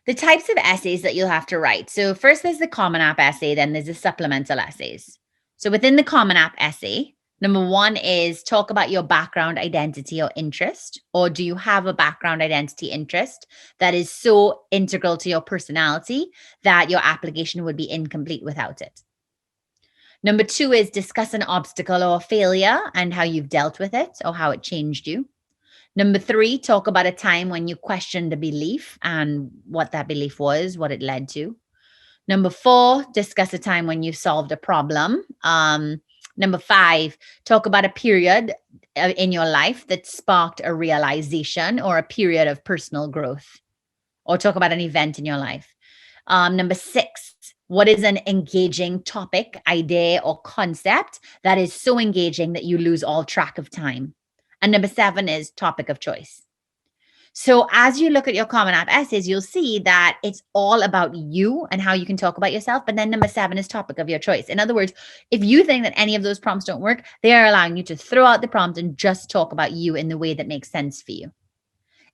The types of essays that you'll have to write. So first there's the Common App essay, then there's the Supplemental Essays. So within the Common App essay, number one is talk about your background, identity, or interest. Or do you have a background, identity, interest that is so integral to your personality that your application would be incomplete without it? Number two is discuss an obstacle or failure and how you've dealt with it or how it changed you. Number three, talk about a time when you questioned a belief and what that belief was, what it led to. Number four, discuss a time when you solved a problem. Number five, talk about a period in your life that sparked a realization or a period of personal growth, or talk about an event in your life. Number six, what is an engaging topic, idea, or concept that is so engaging that you lose all track of time? And number seven is topic of choice. So as you look at your Common App essays, you'll see that it's all about you and how you can talk about yourself. But then number seven is topic of your choice. In other words, if you think that any of those prompts don't work, they are allowing you to throw out the prompt and just talk about you in the way that makes sense for you.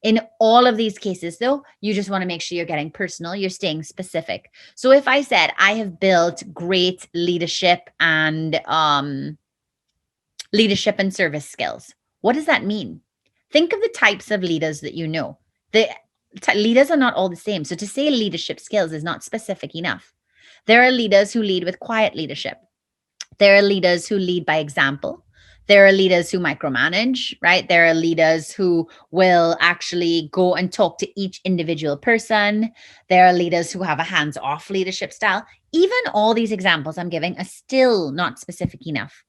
In all of these cases, though, you just want to make sure you're getting personal, you're staying specific. So if I said, I have built great leadership and service skills, what does that mean? Think of the types of leaders that you know. The leaders are not all the same. So to say leadership skills is not specific enough. There are leaders who lead with quiet leadership. There are leaders who lead by example. There are leaders who micromanage, right? There are leaders who will actually go and talk to each individual person. There are leaders who have a hands-off leadership style. Even all these examples I'm giving are still not specific enough.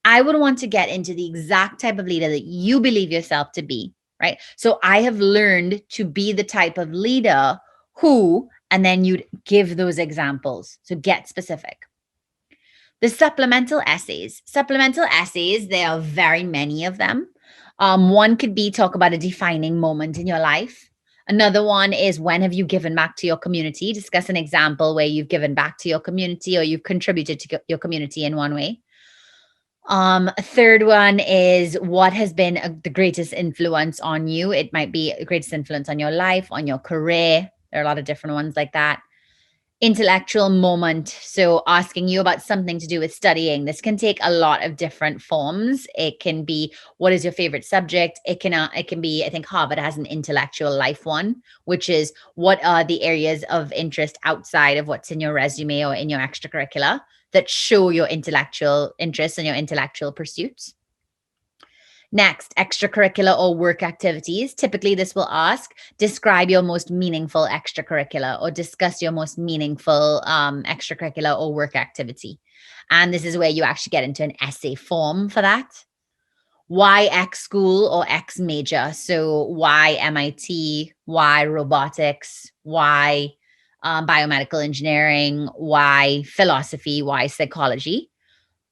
I would want to get into the exact type of leader that you believe yourself to be, right? So I have learned to be the type of leader who, and then you'd give those examples. So get specific. The supplemental essays. Supplemental essays, there are very many of them. One could be talk about a defining moment in your life. Another one is when have you given back to your community? Discuss an example where you've given back to your community or you've contributed to your community in one way. A third one is what has been the greatest influence on you. It might be the greatest influence on your life, on your career. There are a lot of different ones like that. Intellectual moment. So asking you about something to do with studying. This can take a lot of different forms. It can be, what is your favorite subject? It can be, I think Harvard has an intellectual life one, which is what are the areas of interest outside of what's in your resume or in your extracurricular that show your intellectual interests and your intellectual pursuits. Next, extracurricular or work activities. Typically, this will ask, describe your most meaningful extracurricular or discuss your most meaningful extracurricular or work activity. And this is where you actually get into an essay form for that. Why X school or X major? So why MIT? Why robotics? Why biomedical engineering? Why philosophy? Why psychology?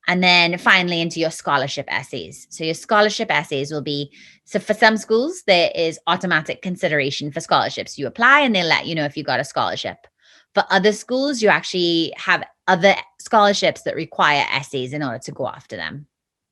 And then finally into your scholarship essays. So your scholarship essays will be, so for some schools, there is automatic consideration for scholarships. You apply and they'll let you know if you got a scholarship. For other schools, you actually have other scholarships that require essays in order to go after them.